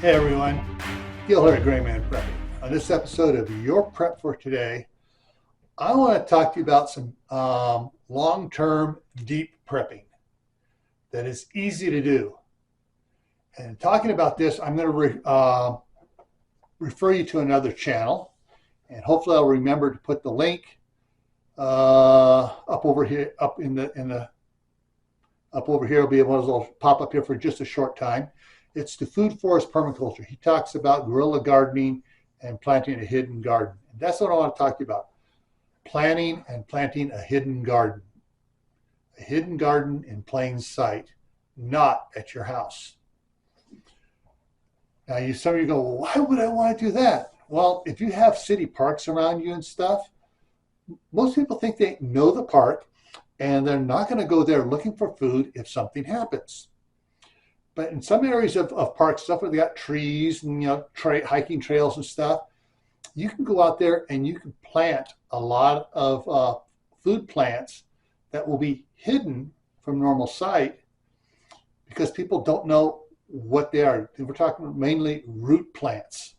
Hey everyone, Gil here at Grayman Prepping. On this episode of Your Prep for Today, I want to talk to you about some long-term deep prepping that is easy to do. And talking about this, I'm going to refer you to another channel, and hopefully I'll remember to put the link up over here, up over here. It'll be able to pop up here for just a short time. It's the food forest permaculture. He talks about guerrilla gardening and planting a hidden garden. And that's what I want to talk to you about. Planning and planting a hidden garden. A hidden garden in plain sight, not at your house. Now, some of you go, well, why would I want to do that? Well, if you have city parks around you and stuff, most people think they know the park and they're not going to go there looking for food if something happens. But in some areas of parks, stuff where they got trees and hiking trails and stuff, you can go out there and you can plant a lot of food plants that will be hidden from normal sight because people don't know what they are. We're talking mainly root plants,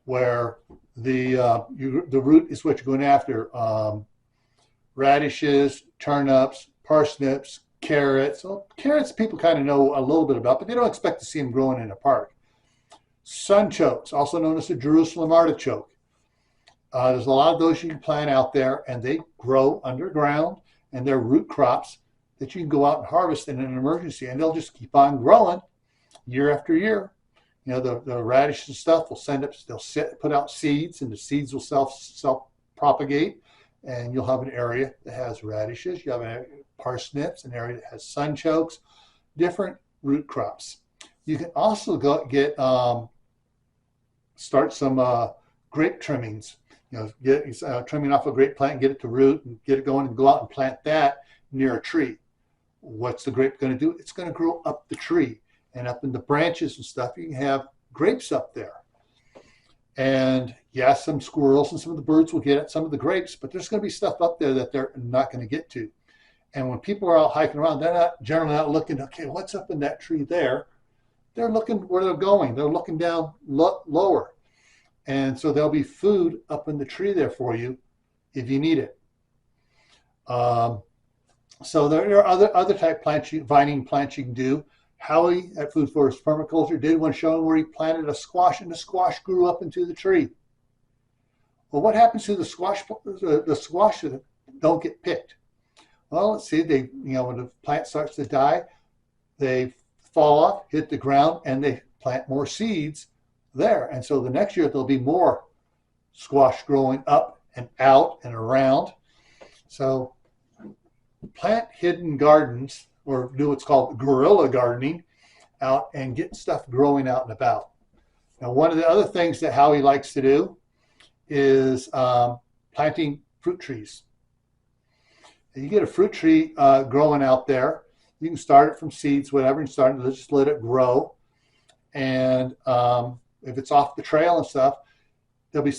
where the root is what you're going after. Radishes, turnips, parsnips, carrots. Well, carrots people kind of know a little bit about, but they don't expect to see them growing in a park. Sunchokes, also known as the Jerusalem artichoke. There's a lot of those you can plant out there, and they grow underground, and they're root crops that you can go out and harvest in an emergency, and they'll just keep on growing year after year. The radish and stuff they'll put out seeds, and the seeds will self-propagate, and you'll have an area that has radishes. You have parsnips, an area that has sunchokes, different root crops. You can also start some grape trimmings. Get trimming off a grape plant and get it to root and get it going and go out and plant that near a tree. What's the grape going to do? It's going to grow up the tree, and up in the branches and stuff, you can have grapes up there. And yes, some squirrels and some of the birds will get at some of the grapes, but there's going to be stuff up there that they're not going to get to. And when people are out hiking around, they're generally not looking, okay, what's up in that tree there? They're looking where they're going. They're looking down lower. And so there'll be food up in the tree there for you if you need it. So there are other type vining plants you can do. Howie at Food Forest Permaculture did one showing where he planted a squash, and the squash grew up into the tree. Well, what happens to the squash that don't get picked? Well, let's see, when the plant starts to die, they fall off, hit the ground, and they plant more seeds there. And so the next year there'll be more squash growing up and out and around. So plant hidden gardens, or do what's called guerrilla gardening, out and get stuff growing out and about. Now, one of the other things that Howie likes to do is planting fruit trees. You get a fruit tree growing out there. You can start it from seeds, whatever, and just let it grow. And if it's off the trail and stuff, there'll be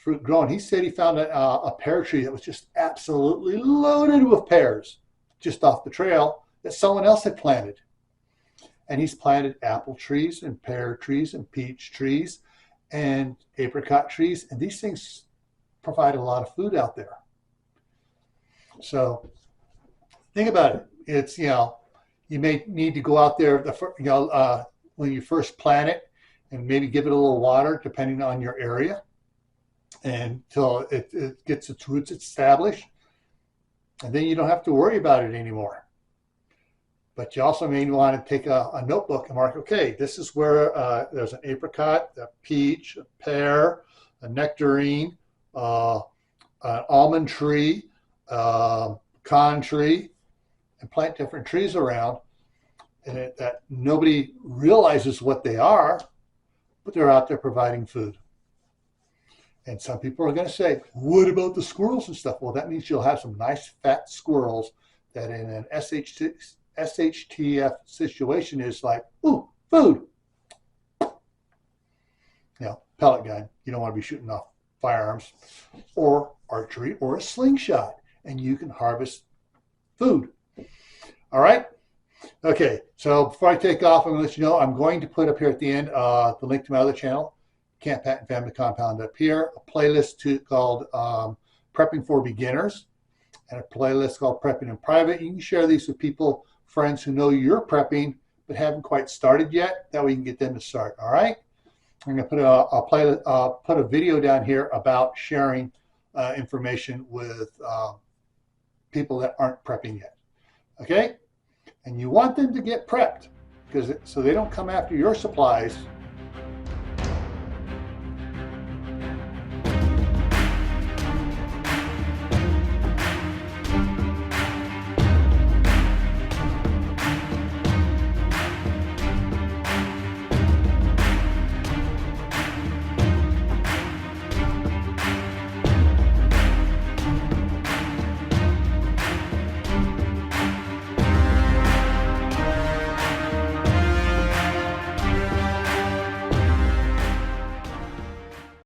fruit growing. He said he found a pear tree that was just absolutely loaded with pears just off the trail that someone else had planted. And he's planted apple trees and pear trees and peach trees and apricot trees. And these things provide a lot of food out there. So think about it. It's, you may need to go out there, when you first plant it, and maybe give it a little water depending on your area until it gets its roots established. And then you don't have to worry about it anymore. But you also may want to take a notebook and mark, okay, this is where there's an apricot, a peach, a pear, a nectarine, an almond tree, pecan tree, and plant different trees around, and that nobody realizes what they are, but they're out there providing food. And some people are going to say, what about the squirrels and stuff? Well, that means you'll have some nice fat squirrels that in an SHTF situation is like, ooh, food. Pellet gun. You don't want to be shooting off firearms or archery or a slingshot, and you can harvest food. All right? Okay, so before I take off, I'm going to let you know I'm going to put up here at the end the link to my other channel, Camp Patent Family Compound up here, a playlist called Prepping for Beginners, and a playlist called Prepping in Private. You can share these with people, friends who know you're prepping but haven't quite started yet. That way you can get them to start, all right? I'm going to put a video down here about sharing information with people that aren't prepping yet, okay? And you want them to get prepped so they don't come after your supplies